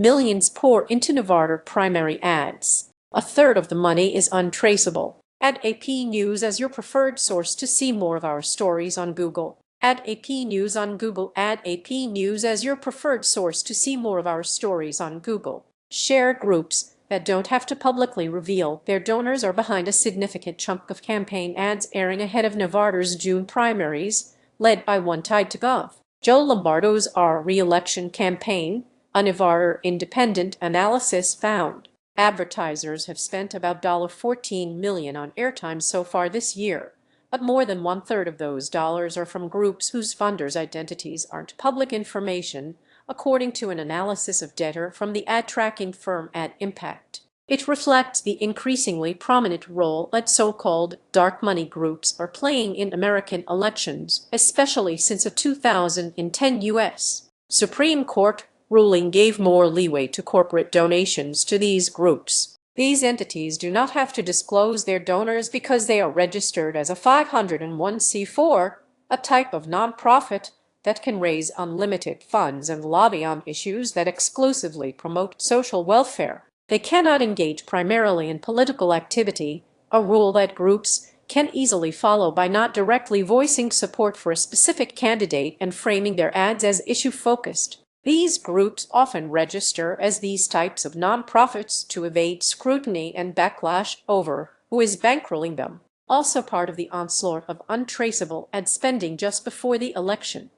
Millions pour into Nevada primary ads. A third of the money is untraceable. Add AP News as your preferred source to see more of our stories on Google. Add AP News on Google. Add AP News as your preferred source to see more of our stories on Google. Share groups that don't have to publicly reveal their donors are behind a significant chunk of campaign ads airing ahead of Nevada's June primaries, led by one tied to Gov. Joe Lombardo's re-election campaign. A Nevada independent analysis found advertisers have spent about $14 million on airtime so far this year, but more than one-third of those dollars are from groups whose funders' identities aren't public information, according to an analysis of data from the ad tracking firm AdImpact. It reflects the increasingly prominent role that so-called dark money groups are playing in American elections, especially since a 2010 U.S. Supreme Court ruling gave more leeway to corporate donations to these groups. These entities do not have to disclose their donors because they are registered as a 501c4, a type of nonprofit that can raise unlimited funds and lobby on issues that exclusively promote social welfare. They cannot engage primarily in political activity, a rule that groups can easily follow by not directly voicing support for a specific candidate and framing their ads as issue-focused. These groups often register as these types of nonprofits to evade scrutiny and backlash over who is bankrolling them. Also part of the onslaught of untraceable ad spending just before the election.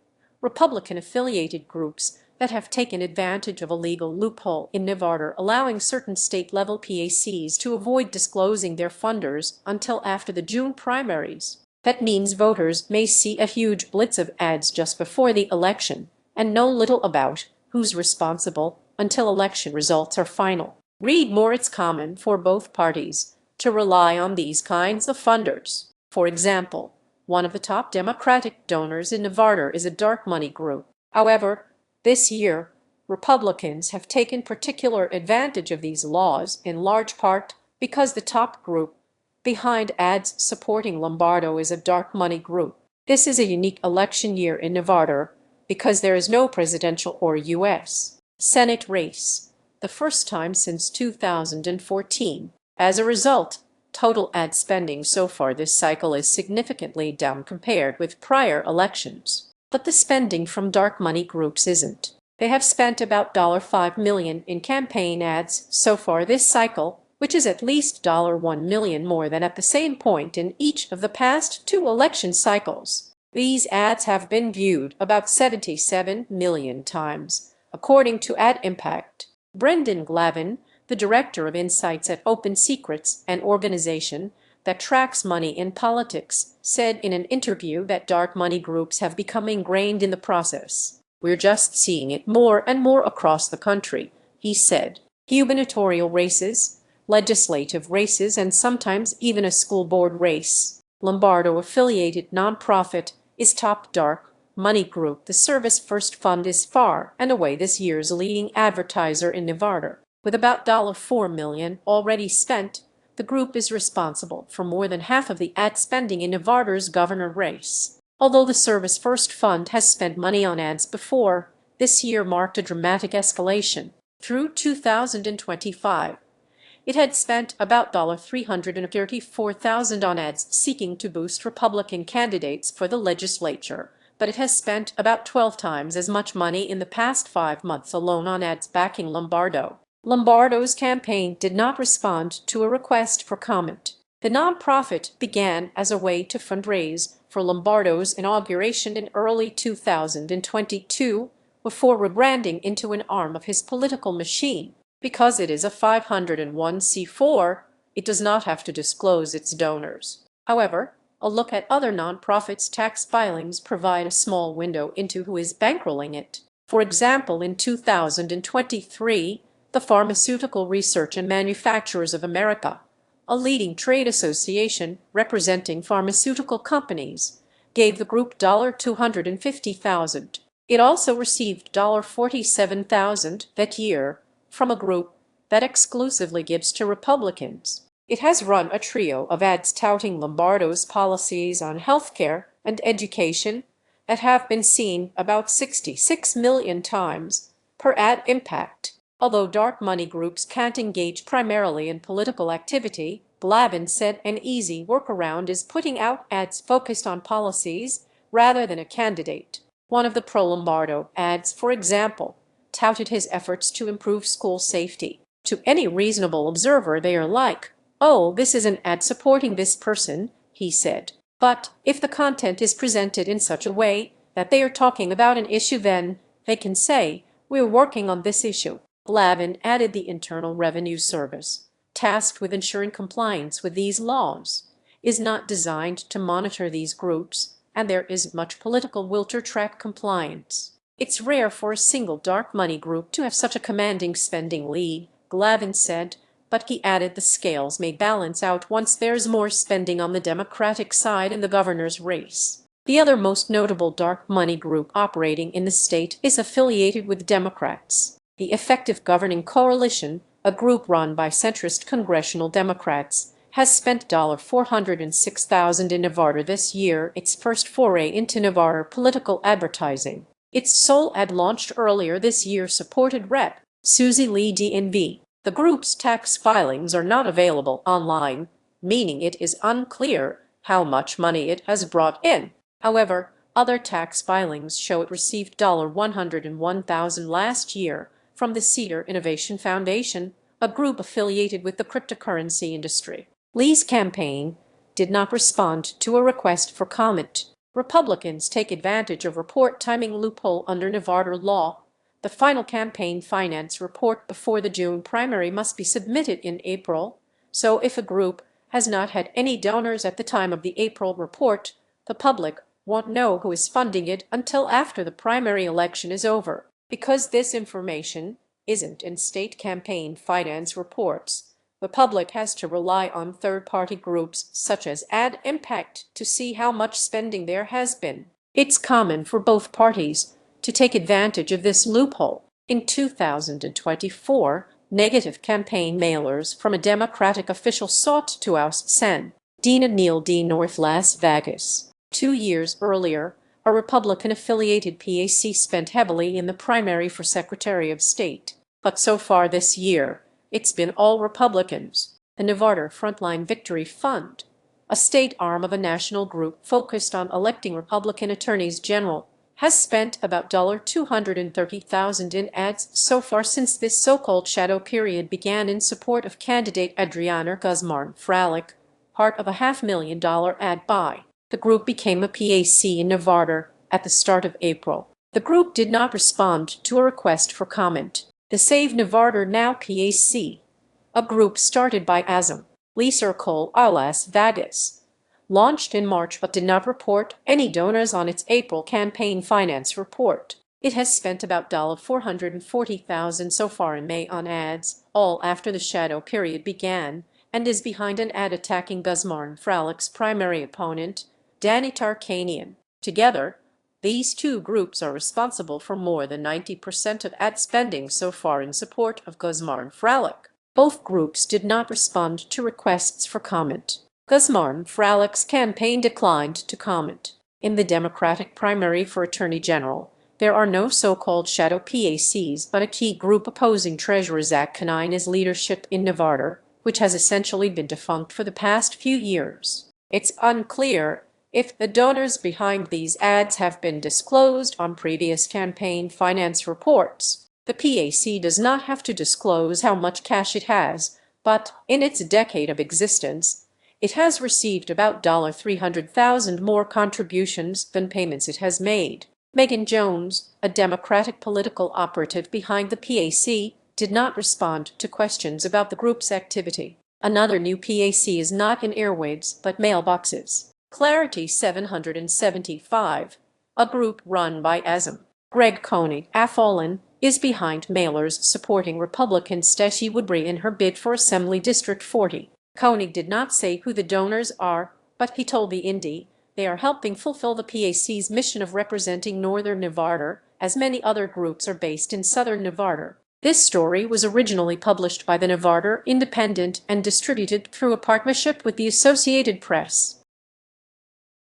Republican-affiliated groups that have taken advantage of a legal loophole in Nevada allowing certain state-level PACs to avoid disclosing their funders until after the June primaries. That means voters may see a huge blitz of ads just before the election and know little about who's responsible until election results are final. Read more. It's common for both parties to rely on these kinds of funders. For example, one of the top Democratic donors in Nevada is a dark money group. However, this year, Republicans have taken particular advantage of these laws, in large part because the top group behind ads supporting Lombardo is a dark money group. This is a unique election year in Nevada because there is no presidential or U.S. Senate race, the first time since 2014. As a result, total ad spending so far this cycle is significantly down compared with prior elections. But the spending from dark money groups isn't. They have spent about $5 million in campaign ads so far this cycle, which is at least $1 million more than at the same point in each of the past two election cycles. These ads have been viewed about 77 million times, according to AdImpact. Brendan Glavin, the director of insights at Open Secrets, an organization that tracks money in politics, said in an interview that dark money groups have become ingrained in the process. "We're just seeing it more and more across the country," he said. Gubernatorial races, legislative races, and sometimes even a school board race. Lombardo-affiliated nonprofit is top dark money group. The Service First Fund is far and away this year's leading advertiser in Nevada. With about $4 million already spent, the group is responsible for more than half of the ad spending in Nevada's governor race. Although the Service First Fund has spent money on ads before, this year marked a dramatic escalation. Through 2025, it had spent about $334,000 on ads seeking to boost Republican candidates for the legislature, but it has spent about 12 times as much money in the past 5 months alone on ads backing Lombardo. Lombardo's campaign did not respond to a request for comment. The nonprofit began as a way to fundraise for Lombardo's inauguration in early 2022 before rebranding into an arm of his political machine. Because it is a 501c4, it does not have to disclose its donors. However, a look at other nonprofits' tax filings provide a small window into who is bankrolling it. For example, in 2023, the Pharmaceutical Research and Manufacturers of America, a leading trade association representing pharmaceutical companies, gave the group $250,000. It also received $47,000 that year from a group that exclusively gives to Republicans. It has run a trio of ads touting Lombardo's policies on healthcare and education that have been seen about 66 million times per AdImpact. Although dark money groups can't engage primarily in political activity, Blavin said an easy workaround is putting out ads focused on policies rather than a candidate. One of the pro-Lombardo ads, for example, touted his efforts to improve school safety. To any reasonable observer, they are like, "Oh, this is an ad supporting this person," he said. But if the content is presented in such a way that they are talking about an issue, then they can say, "We're working on this issue." Blavin added the Internal Revenue Service, tasked with ensuring compliance with these laws, is not designed to monitor these groups, and there is much political will to track compliance. It's rare for a single dark money group to have such a commanding spending lead, Blavin said, but he added the scales may balance out once there's more spending on the Democratic side in the governor's race. The other most notable dark money group operating in the state is affiliated with Democrats. The Effective Governing Coalition, a group run by centrist congressional Democrats, has spent $406,000 in Nevada this year, its first foray into Nevada political advertising. Its sole ad launched earlier this year supported Rep. Susie Lee DNV. The group's tax filings are not available online, meaning it is unclear how much money it has brought in. However, other tax filings show it received $101,000 last year from the Cedar Innovation Foundation, a group affiliated with the cryptocurrency industry. Lee's campaign did not respond to a request for comment. Republicans take advantage of report timing loophole under Nevada law. The final campaign finance report before the June primary must be submitted in April, so if a group has not had any donors at the time of the April report, the public won't know who is funding it until after the primary election is over. Because this information isn't in state campaign finance reports, the public has to rely on third-party groups such as AdImpact to see how much spending there has been. It's common for both parties to take advantage of this loophole. In 2024, negative campaign mailers from a Democratic official sought to oust Sen. Dina Neal D. North Las Vegas. 2 years earlier, a Republican-affiliated PAC spent heavily in the primary for Secretary of State. But so far this year, it's been all Republicans. The Nevada Frontline Victory Fund, a state arm of a national group focused on electing Republican attorneys general, has spent about $230,000 in ads so far since this so-called shadow period began in support of candidate Adriana Guzman-Fralick, part of a $500,000 ad buy. The group became a PAC in Nevada at the start of April. The group did not respond to a request for comment. The Save Nevada Now PAC, a group started by Azam Lee Circle Las Vegas, launched in March but did not report any donors on its April campaign finance report. It has spent about $440,000 so far in May on ads, all after the shadow period began, and is behind an ad attacking Guzman-Fralick's primary opponent, Danny Tarkanian. Together, these two groups are responsible for more than 90% of ad spending so far in support of Guzman-Fralick. Both groups did not respond to requests for comment. Guzman-Fralick's campaign declined to comment. In the Democratic primary for Attorney General, there are no so-called shadow PACs, but a key group opposing Treasurer Zach Canines' leadership in Nevada, which has essentially been defunct for the past few years. It's unclear if the donors behind these ads have been disclosed on previous campaign finance reports. The PAC does not have to disclose how much cash it has, but in its decade of existence, it has received about $300,000 more contributions than payments it has made. Megan Jones, a Democratic political operative behind the PAC, did not respond to questions about the group's activity. Another new PAC is not in airwaves but mailboxes. Clarity 775, a group run by Azam Greg Koenig Affolin, is behind mailers supporting Republican Stacey Woodbury in her bid for Assembly District 40. Koenig did not say who the donors are, but he told the Indy they are helping fulfill the PAC's mission of representing Northern Nevada, as many other groups are based in Southern Nevada. This story was originally published by the Nevada Independent and distributed through a partnership with the Associated Press.